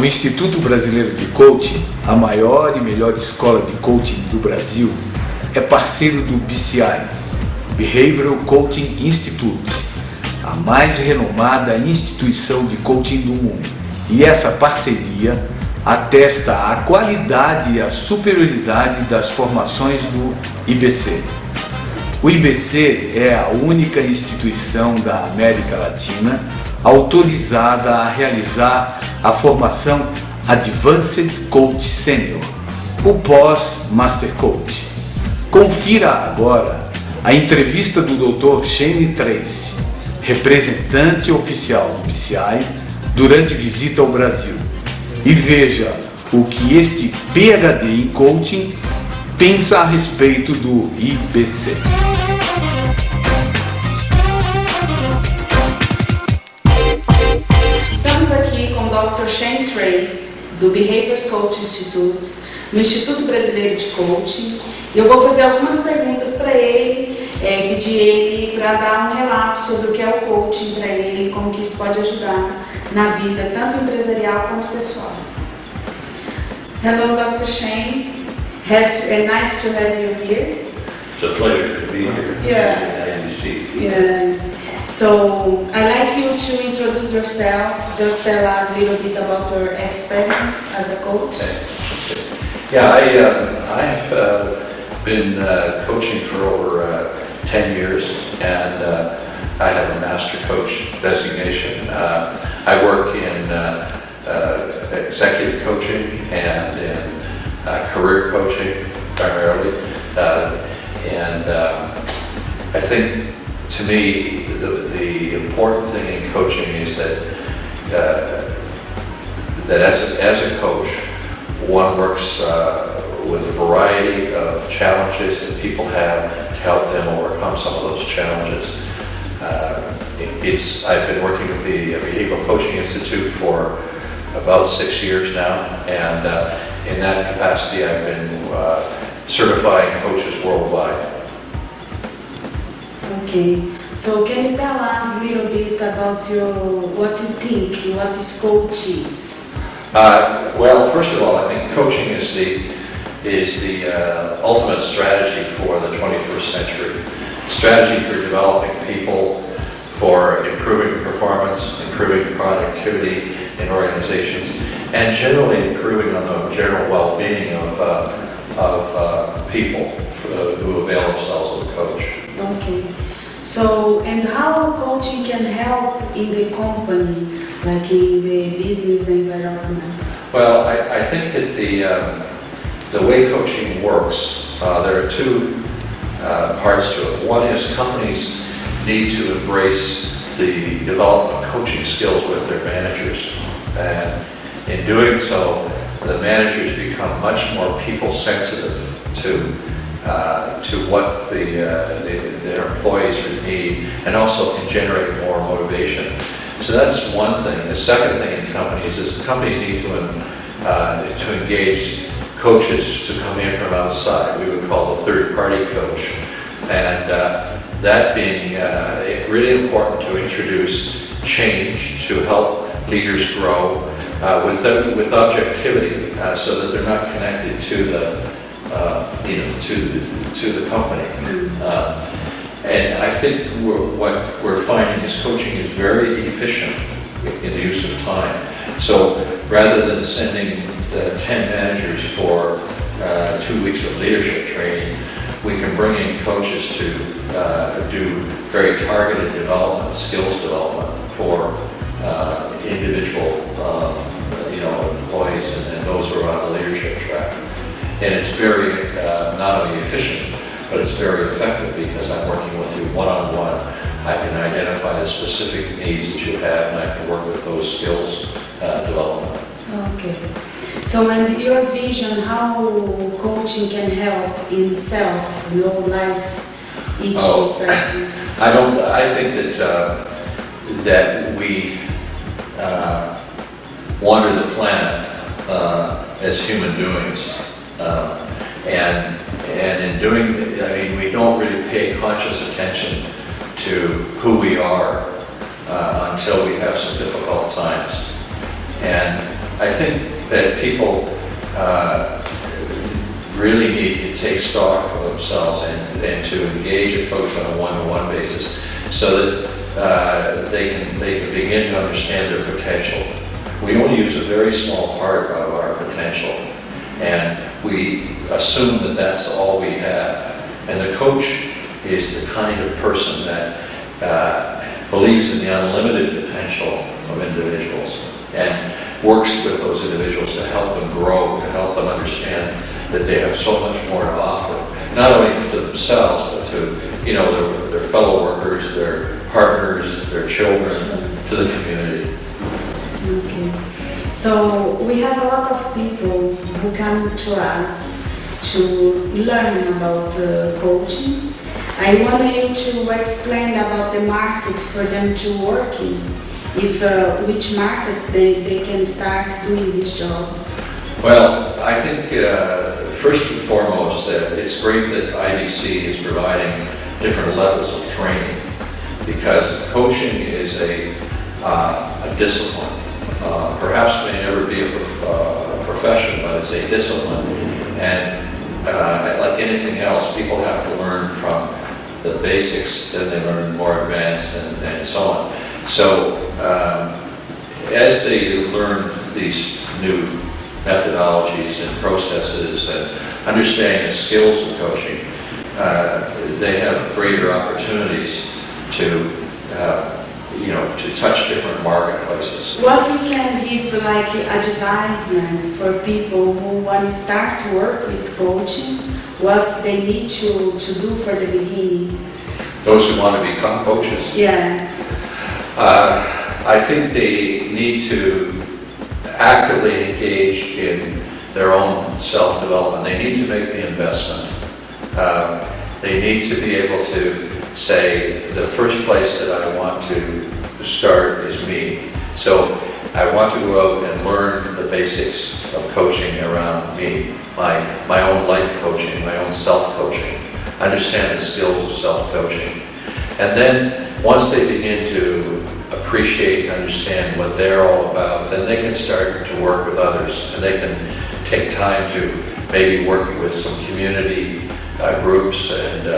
O Instituto Brasileiro de Coaching, a maior e melhor escola de coaching do Brasil, é parceiro do BCI, Behavioral Coaching Institute, a mais renomada instituição de coaching do mundo. E essa parceria atesta a qualidade e a superioridade das formações do IBC. O IBC é a única instituição da América Latina autorizada a realizar a formação Advanced Coach Senior, o Pós Master Coach. Confira agora a entrevista do Dr. Shayne Trace, representante oficial do BCI, durante visita ao Brasil, e veja o que este PhD em coaching pensa a respeito do IBC. Estamos aqui com o Dr. Shayne Trace, do Behavioral Coach Institute, no Instituto Brasileiro de Coaching. Eu vou fazer algumas perguntas para ele, pedir ele para dar um relato sobre o que é o coaching para ele, como que isso pode ajudar na vida, tanto empresarial quanto pessoal. Hello, Dr. Shayne. Nice to have you here. It's a pleasure to be here at IBC. Yeah. So, I'd like you to introduce yourself. Just tell us a little bit about your experience as a coach. Okay. Yeah, I've been coaching for over 10 years, and I have a Master Coach designation. I work in executive coaching and in career coaching primarily, and I think to me the important thing in coaching is that as a coach, one works with a variety of challenges that people have to help them overcome some of those challenges. I've been working with the Behavioral Coaching Institute for about 6 years now, and in that capacity I've been certifying coaches worldwide. Okay, so can you tell us a little bit about what you think, what is coaches? Well, first of all, I think coaching is the ultimate strategy for the 21st century. Strategy for developing people, for improving performance, improving productivity in organizations, and generally improving on the general well-being of people who avail themselves of a coach. Okay. So, and how coaching can help in the company, like in the business environment? Well, I think that the way coaching works, there are two parts to it. One is companies need to embrace the development of coaching skills with their managers, and in doing so, the managers become much more people sensitive to what their employees would need, and also can generate more motivation. So that's one thing. The second thing in companies is companies need to engage coaches to come in from outside. We would call the third-party coach, and that being really important to introduce change, to help leaders grow with objectivity, so that they're not connected to the company. And I think what we're finding is coaching is very efficient in the use of time. So rather than sending the 10 managers for 2 weeks of leadership training, we can bring in coaches to do very targeted development, skills development for individual employees and those who are on the leadership track. And it's very not only efficient, but it's very effective because I'm working with you one-on-one. I can identify the specific needs that you have, and I can work with those skills development. Okay. So, and your vision, how coaching can help in life, each person? I think that we wander the planet as human doings, and in doing, we don't really pay conscious attention to who we are until we have some difficult times. And I think that people really need to take stock of themselves and to engage a coach on a one-to-one basis so that they can begin to understand their potential. We only use a very small part of our potential, and we assume that that's all we have. And the coach is the kind of person that believes in the unlimited potential of individuals and works with those individuals to help them grow, to help them understand that they have so much more to offer, not only to themselves, but to their fellow workers, their partners, their children, to the community. Okay. So we have a lot of people who come to us to learn about coaching. I want you to explain about the market for them to work in, which market they can start doing this job. Well, I think first and foremost that it's great that IBC is providing different levels of training, because coaching is a discipline. Perhaps may never be a profession, but it's a discipline. And like anything else, people have to learn from the basics, then they learn more advanced, and so on. So as they learn these new methodologies and processes and understanding the skills of coaching, they have greater opportunities to touch different marketplaces. What you can give like advisement for people who want to start to work with coaching, what they need to do for the beginning? Those who want to become coaches? Yeah. I think they need to actively engage in their own self-development. They need to make the investment. They need to be able to say, the first place that I want to start is me. So I want to go out and learn the basics of coaching around me, my own life coaching, my own self-coaching, understand the skills of self-coaching. And then once they begin to appreciate and understand what they're all about, then they can start to work with others, and they can take time to maybe work with some community groups. And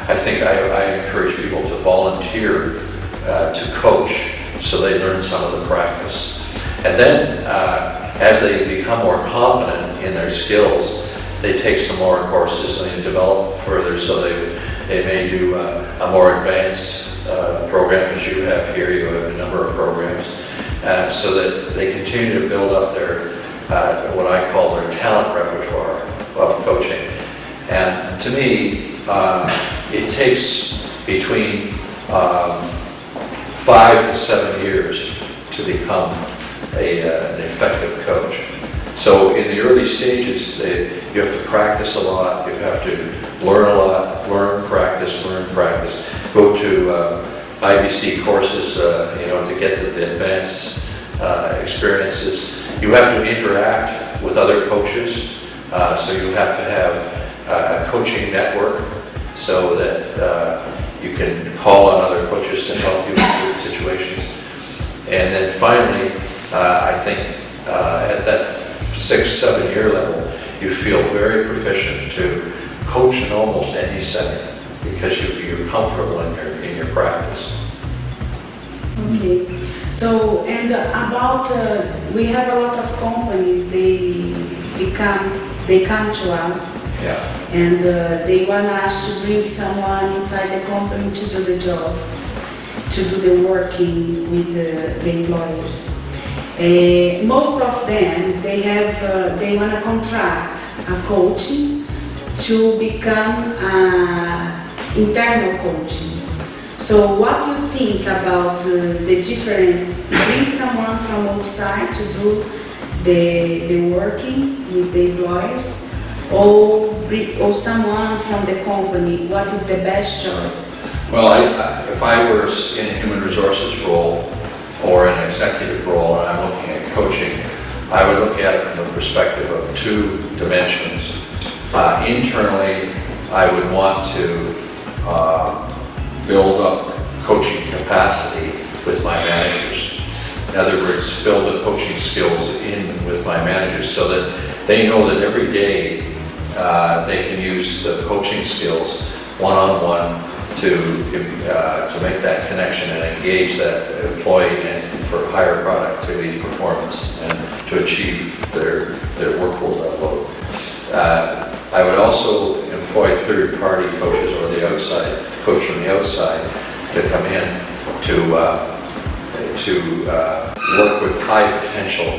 I think I encourage people to volunteer to coach so they learn some of the practice. And then as they become more confident in their skills, they take some more courses and they develop further, so they may do a more advanced program as you have here. You have a number of programs, so that they continue to build up their what I call their talent repertoire of coaching. And to me, it takes between 5 to 7 years to become an effective coach. So in the early stages, you have to practice a lot, you have to learn a lot, learn, practice, go to IBC courses, to get the advanced experiences. You have to interact with other coaches, so you have to have a coaching network so that you can call on other coaches to help you with certain situations. And then finally, I think at that 6-7 year level, you feel very proficient to coach in almost any setting because you're comfortable in your practice. Okay. So, and about we have a lot of companies. They come to us. Yeah. And they want us to bring someone inside the company to do the job, to do the working with the employers. Most of them, they want to contract a coach to become internal coaching. So what do you think about the difference, bring someone from outside to do the working with the employers, or someone from the company? What is the best choice? Well, if I were in a human resources role or an executive role and I'm looking at coaching, I would look at it from the perspective of 2 dimensions. Internally, I would want to build up coaching capacity with my managers. In other words, build the coaching skills in with my managers so that they know that every day they can use the coaching skills one-on-one to make that connection and engage that employee and for higher productivity performance and to achieve their workload. I would also employ third-party coaches or the outside coach from the outside to come in to work with high potential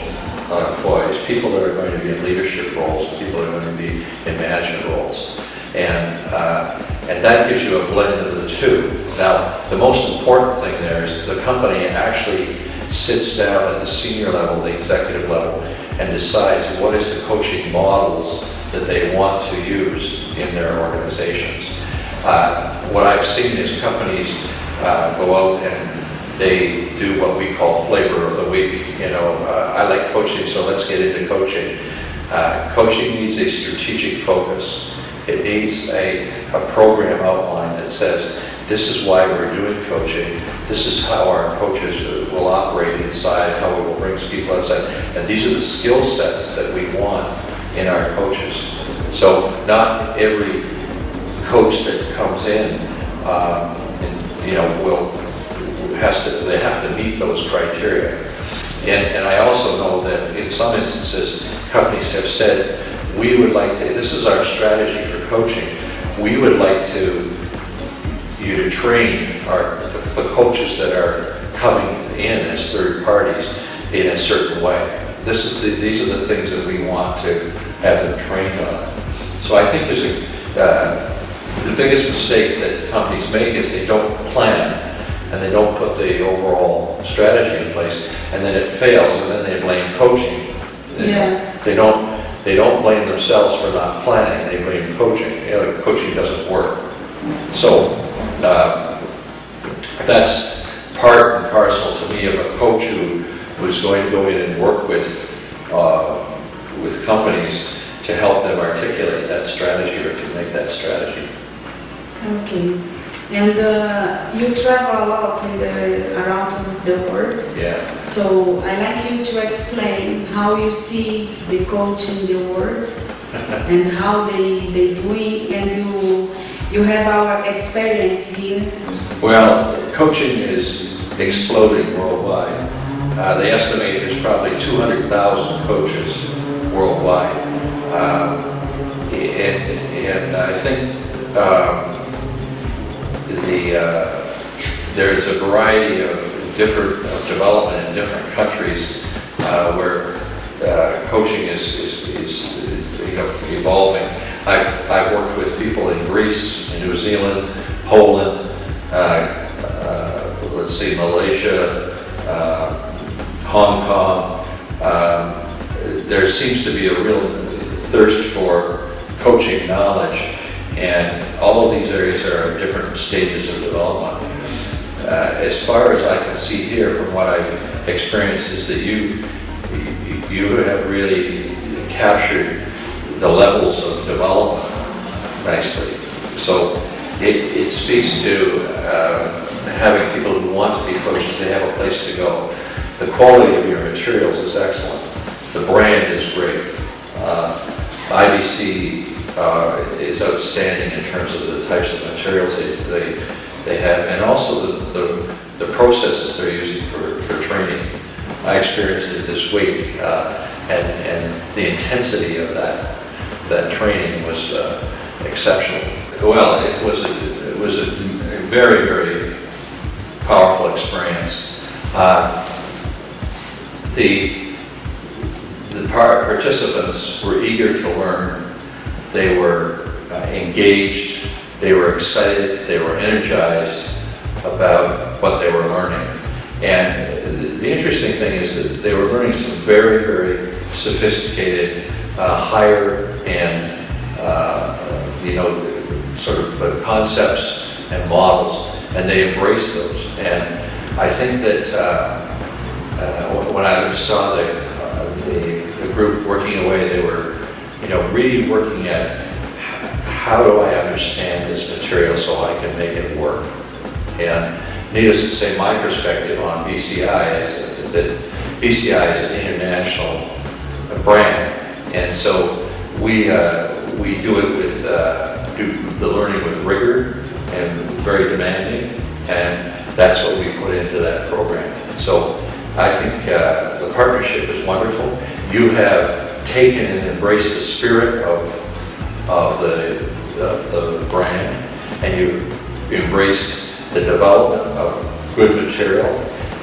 employees, people that are going to be in leadership roles, people that are going to be in management roles, and that gives you a blend of the two. Now, the most important thing there is the company actually sits down at the senior level, the executive level, and decides what is the coaching models that they want to use in their organizations. What I've seen is companies go out and they do what we call flavor of the week. I like coaching, so let's get into coaching. Coaching needs a strategic focus. It needs a program outline that says, this is why we're doing coaching. This is how our coaches will operate inside, how we will bring people outside. And these are the skill sets that we want in our coaches. So not every coach that comes in, they have to meet those criteria. And I also know that in some instances, companies have said, we would like to, this is our strategy for coaching, we would like you to train the coaches that are coming in as third parties in a certain way. These are the things that we want to have them trained on. So I think there's the biggest mistake that companies make is they don't plan and they don't put the overall strategy in place, and then it fails, and then they blame coaching. They don't blame themselves for not planning. They blame coaching. Coaching doesn't work. So that's part and parcel to me of a coach who is going to go in and work with companies to help them articulate that strategy or to make that strategy. Okay. And you travel a lot around the world. Yeah. So I'd like you to explain how you see the coach in the world and how they doing, and you have our experience here. Well, coaching is exploding worldwide. They estimate there's probably 200,000 coaches worldwide, and I think there's a variety of different development in different countries where coaching is evolving. I've worked with people in Greece, in New Zealand, Poland, Malaysia, Hong Kong. There seems to be a real thirst for coaching knowledge, and all of these areas are at different stages of development. As far as I can see here from what I've experienced is that you have really captured the levels of development nicely. So it speaks to having people who want to be coaches, they have a place to go. The quality of your materials is excellent. The brand is great. IBC is outstanding in terms of the types of materials they have, and also the processes they're using for training. I experienced it this week, and the intensity of that training was exceptional. Well, it was a very, very powerful experience. The participants were eager to learn. They were engaged. They were excited. They were energized about what they were learning. And the interesting thing is that they were learning some very, very sophisticated, higher end, sort of concepts and models, and they embraced those. And I think that when I saw the group working away, they were, really working at how do I understand this material so I can make it work. And needless to say, my perspective on BCI is that that BCI is an international brand, and so we do it with do the learning with rigor and very demanding, and that's what we put into that program. So I think the partnership is wonderful. You have taken and embraced the spirit of the brand, and you've embraced the development of good material,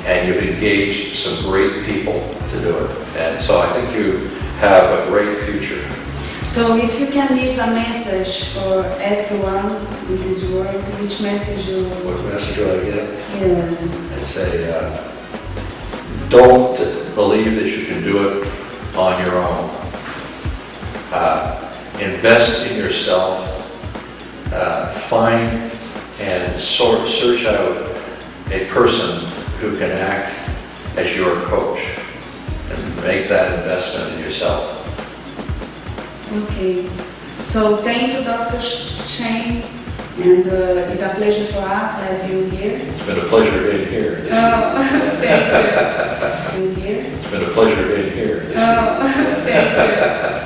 and you've engaged some great people to do it. And so I think you have a great future. So if you can leave a message for everyone in this world, which message you... What message would I give? Yeah. I'd say, don't believe that you can do it on your own. Invest in yourself. Find and search out a person who can act as your coach, and make that investment in yourself. Okay. So thank you, Dr. Shayne, and it's a pleasure for us to have you here. It's been a pleasure being here. Thank you. It's been a pleasure being here. Thank you.